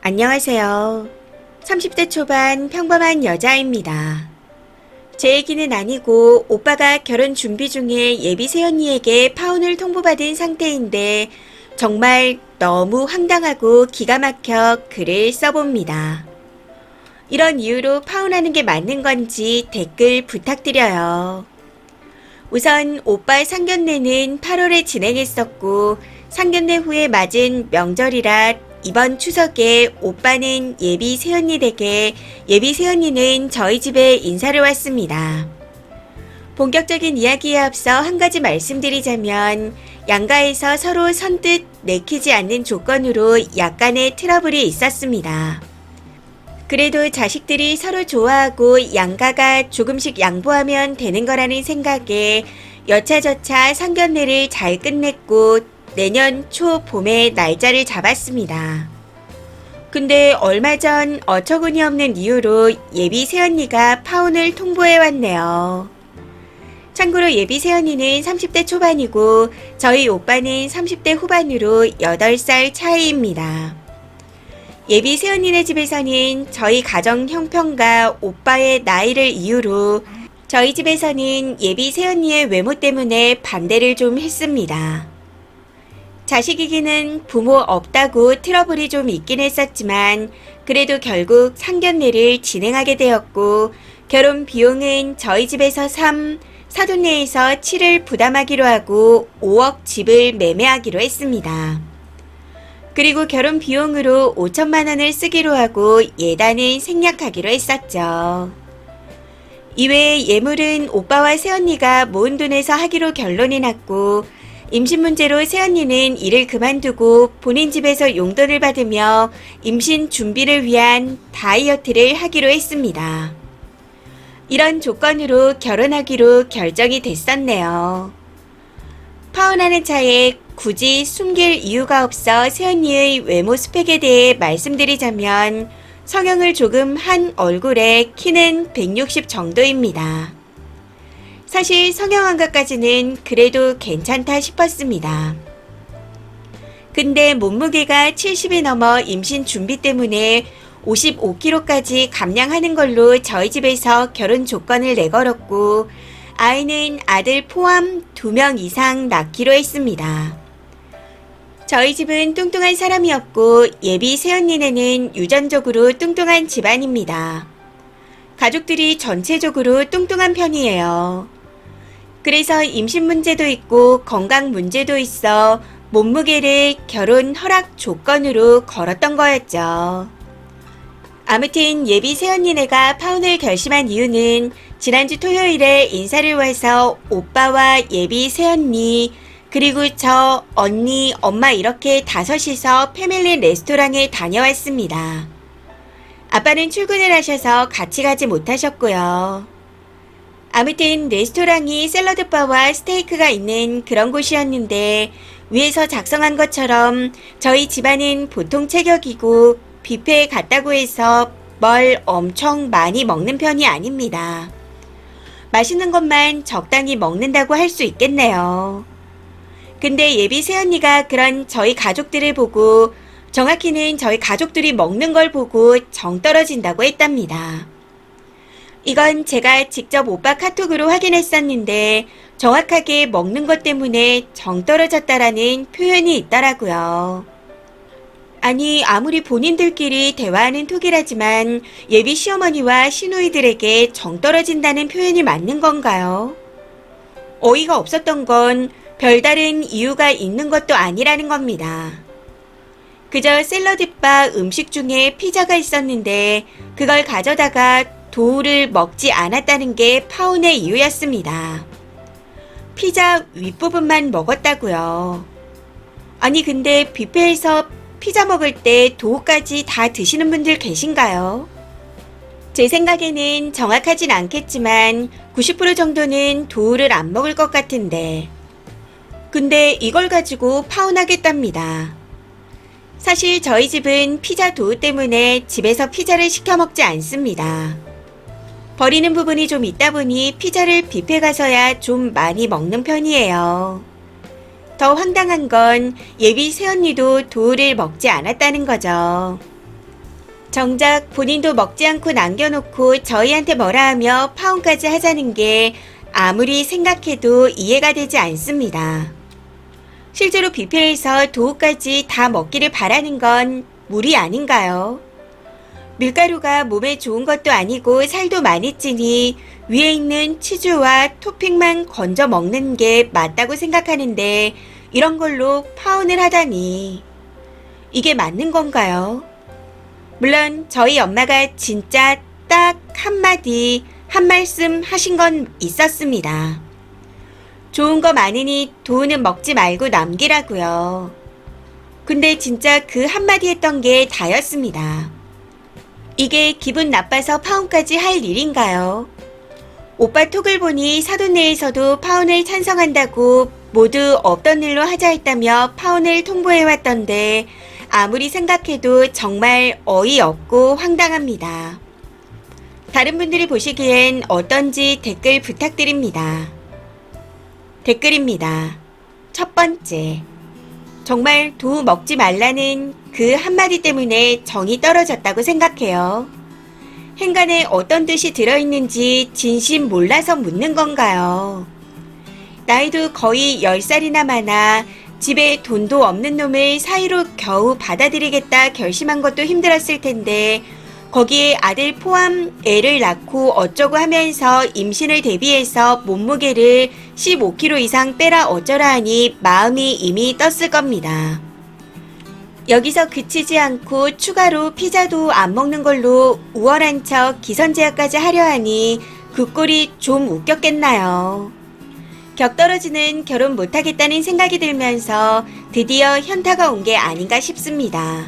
안녕하세요. 30대 초반 평범한 여자입니다. 제 얘기는 아니고 오빠가 결혼 준비 중에 예비 새언니에게 파혼을 통보받은 상태인데 정말 너무 황당하고 기가 막혀 글을 써봅니다. 이런 이유로 파혼하는 게 맞는 건지 댓글 부탁드려요. 우선 오빠 상견례는 8월에 진행했었고 상견례 후에 맞은 명절이라 이번 추석에 오빠는 예비 새언니 댁에 예비 새언니는 저희 집에 인사를 왔습니다. 본격적인 이야기에 앞서 한 가지 말씀드리자면 양가에서 서로 선뜻 내키지 않는 조건으로 약간의 트러블이 있었습니다. 그래도 자식들이 서로 좋아하고 양가가 조금씩 양보하면 되는 거라는 생각에 여차저차 상견례를 잘 끝냈고 내년 초 봄에 날짜를 잡았습니다. 근데 얼마 전 어처구니 없는 이유로 예비 새언니가 파혼을 통보해 왔네요. 참고로 예비 새언니는 30대 초반이고 저희 오빠는 30대 후반으로 8살 차이입니다. 예비 새언니네 집에서는 저희 가정 형편과 오빠의 나이를 이유로 저희 집에서는 예비 새언니의 외모 때문에 반대를 좀 했습니다. 자식이기는 부모 없다고 트러블이 좀 있긴 했었지만 그래도 결국 상견례를 진행하게 되었고 결혼 비용은 저희 집에서 3, 사돈네에서 7을 부담하기로 하고 5억 집을 매매하기로 했습니다. 그리고 결혼 비용으로 5천만 원을 쓰기로 하고 예단은 생략하기로 했었죠. 이외에 예물은 오빠와 새언니가 모은 돈에서 하기로 결론이 났고 임신 문제로 새언니는 일을 그만두고 본인 집에서 용돈을 받으며 임신 준비를 위한 다이어트를 하기로 했습니다. 이런 조건으로 결혼하기로 결정이 됐었네요. 파혼하는 차에 굳이 숨길 이유가 없어 새언니의 외모 스펙에 대해 말씀드리자면 성형을 조금 한 얼굴에 키는 160 정도입니다. 사실 성형한 것까지는 그래도 괜찮다 싶었습니다. 근데 몸무게가 70이 넘어 임신 준비 때문에 55kg까지 감량하는 걸로 저희 집에서 결혼 조건을 내걸었고 아이는 아들 포함 2명 이상 낳기로 했습니다. 저희 집은 뚱뚱한 사람이었고 예비 새언니네는 유전적으로 뚱뚱한 집안입니다. 가족들이 전체적으로 뚱뚱한 편이에요. 그래서 임신 문제도 있고 건강 문제도 있어 몸무게를 결혼 허락 조건으로 걸었던 거였죠. 아무튼 예비 새언니네가 파혼을 결심한 이유는 지난주 토요일에 인사를 와서 오빠와 예비 새언니 그리고 저, 언니, 엄마 이렇게 5이서 패밀리 레스토랑에 다녀왔습니다. 아빠는 출근을 하셔서 같이 가지 못하셨고요. 아무튼 레스토랑이 샐러드바와 스테이크가 있는 그런 곳이었는데 위에서 작성한 것처럼 저희 집안은 보통 체격이고 뷔페에 갔다고 해서 뭘 엄청 많이 먹는 편이 아닙니다. 맛있는 것만 적당히 먹는다고 할 수 있겠네요. 근데 예비 새언니가 그런 저희 가족들을 보고 정확히는 저희 가족들이 먹는 걸 보고 정 떨어진다고 했답니다. 이건 제가 직접 오빠 카톡으로 확인했었는데 정확하게 먹는 것 때문에 정 떨어졌다라는 표현이 있더라고요. 아니 아무리 본인들끼리 대화하는 톡이라지만 예비 시어머니와 시누이들에게 정 떨어진다는 표현이 맞는 건가요? 어이가 없었던 건 별다른 이유가 있는 것도 아니라는 겁니다. 그저 샐러드바 음식 중에 피자가 있었는데 그걸 가져다가 도우를 먹지 않았다는 게 파혼의 이유였습니다. 피자 윗부분만 먹었다고요. 아니 근데 뷔페에서 피자 먹을 때 도우까지 다 드시는 분들 계신가요? 제 생각에는 정확하진 않겠지만 90% 정도는 도우를 안 먹을 것 같은데 근데 이걸 가지고 파혼하겠답니다. 사실 저희 집은 피자 도우 때문에 집에서 피자를 시켜 먹지 않습니다. 버리는 부분이 좀 있다 보니 피자를 뷔페 가서야 좀 많이 먹는 편이에요. 더 황당한 건 예비 새언니도 도우를 먹지 않았다는 거죠. 정작 본인도 먹지 않고 남겨놓고 저희한테 뭐라 하며 파혼까지 하자는 게 아무리 생각해도 이해가 되지 않습니다. 실제로 뷔페에서 도우까지 다 먹기를 바라는 건 무리 아닌가요? 밀가루가 몸에 좋은 것도 아니고 살도 많이 찌니 위에 있는 치즈와 토핑만 건져 먹는 게 맞다고 생각하는데 이런 걸로 파혼을 하다니. 이게 맞는 건가요? 물론 저희 엄마가 진짜 딱 한마디, 한 말씀 하신 건 있었습니다. 좋은 거 많으니 도우는 먹지 말고 남기라고요. 근데 진짜 그 한마디 했던 게 다였습니다. 이게 기분 나빠서 파혼까지 할 일인가요? 오빠 톡을 보니 사돈 내에서도 파혼을 찬성한다고 모두 없던 일로 하자 했다며 파혼을 통보해왔던데 아무리 생각해도 정말 어이없고 황당합니다. 다른 분들이 보시기엔 어떤지 댓글 부탁드립니다. 댓글입니다. 첫 번째, 정말 도우 먹지 말라는 그 한마디 때문에 정이 떨어졌다고 생각해요. 행간에 어떤 뜻이 들어있는지 진심 몰라서 묻는 건가요? 나이도 거의 10살이나 많아 집에 돈도 없는 놈을 사이로 겨우 받아들이겠다 결심한 것도 힘들었을 텐데 거기에 아들 포함 애를 낳고 어쩌고 하면서 임신을 대비해서 몸무게를 15kg 이상 빼라 어쩌라 하니 마음이 이미 떴을 겁니다. 여기서 그치지 않고 추가로 피자도 안 먹는 걸로 우월한 척 기선제압까지 하려 하니 그 꼴이 좀 웃겼겠나요? 격떨어지는 결혼 못하겠다는 생각이 들면서 드디어 현타가 온 게 아닌가 싶습니다.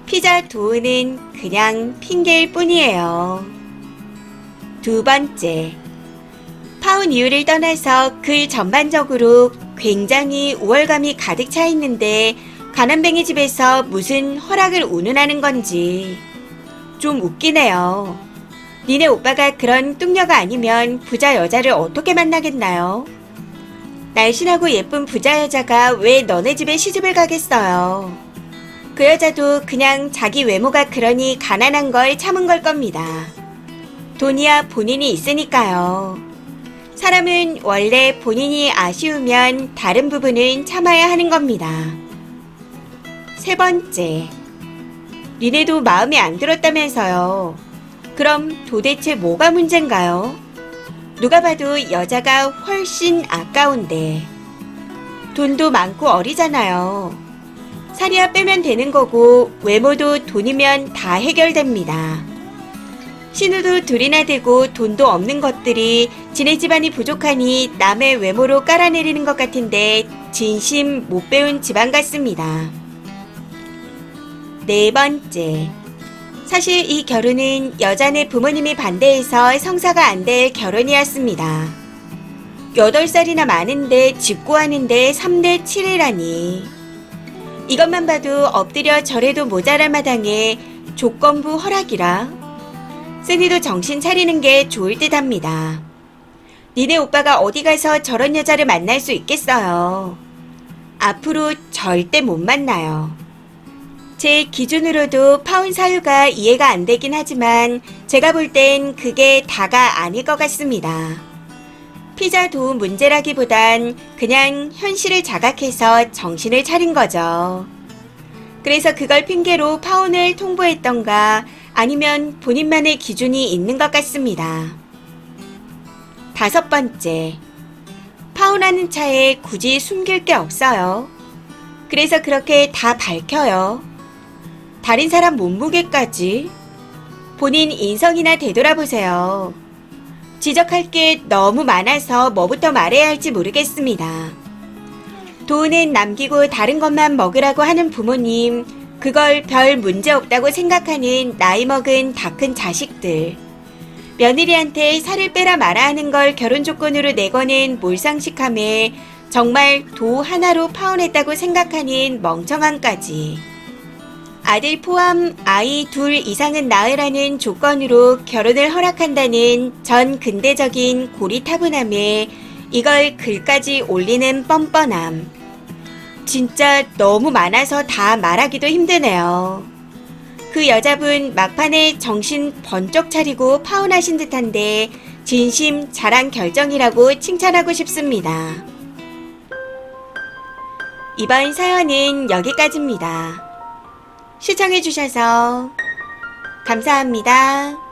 피자 도우는 그냥 핑계일 뿐이에요. 두 번째, 파혼 이유를 떠나서 글 전반적으로 굉장히 우월감이 가득 차 있는데 가난뱅이 집에서 무슨 허락을 운운하는 건지 좀 웃기네요. 니네 오빠가 그런 뚱녀가 아니면 부자 여자를 어떻게 만나겠나요? 날씬하고 예쁜 부자 여자가 왜 너네 집에 시집을 가겠어요? 그 여자도 그냥 자기 외모가 그러니 가난한 걸 참은 걸 겁니다. 돈이야 본인이 있으니까요. 사람은 원래 본인이 아쉬우면 다른 부분은 참아야 하는 겁니다. 세 번째, 니네도 마음에 안 들었다면서요. 그럼 도대체 뭐가 문제인가요? 누가 봐도 여자가 훨씬 아까운데. 돈도 많고 어리잖아요. 살이야 빼면 되는 거고 외모도 돈이면 다 해결됩니다. 신우도 둘이나 되고 돈도 없는 것들이 지네 집안이 부족하니 남의 외모로 깔아내리는 것 같은데 진심 못 배운 집안 같습니다. 네 번째, 사실 이 결혼은 여자네 부모님이 반대해서 성사가 안 될 결혼이었습니다. 8살이나 많은데 집고 하는데 3대 7이라니. 이것만 봐도 엎드려 절해도 모자랄 마당에 조건부 허락이라. 세니도 정신 차리는 게 좋을 듯 합니다. 니네 오빠가 어디 가서 저런 여자를 만날 수 있겠어요. 앞으로 절대 못 만나요. 제 기준으로도 파혼 사유가 이해가 안 되긴 하지만 제가 볼 땐 그게 다가 아닐 것 같습니다. 피자 도움 문제라기보단 그냥 현실을 자각해서 정신을 차린 거죠. 그래서 그걸 핑계로 파혼을 통보했던가 아니면 본인만의 기준이 있는 것 같습니다. 다섯 번째, 파혼하는 차에 굳이 숨길 게 없어요. 그래서 그렇게 다 밝혀요. 다른 사람 몸무게까지. 본인 인성이나 되돌아보세요. 지적할 게 너무 많아서 뭐부터 말해야 할지 모르겠습니다. 돈은 남기고 다른 것만 먹으라고 하는 부모님, 그걸 별 문제 없다고 생각하는 나이 먹은 다 큰 자식들, 며느리한테 살을 빼라 마라 하는 걸 결혼 조건으로 내거는 몰상식함에 정말 도 하나로 파혼했다고 생각하는 멍청함까지. 아들 포함 아이 2 이상은 낳으라는 조건으로 결혼을 허락한다는 전 근대적인 고리타분함에 이걸 글까지 올리는 뻔뻔함. 진짜 너무 많아서 다 말하기도 힘드네요. 그 여자분 막판에 정신 번쩍 차리고 파혼하신 듯한데 진심 잘한 결정이라고 칭찬하고 싶습니다. 이번 사연은 여기까지입니다. 시청해주셔서 감사합니다.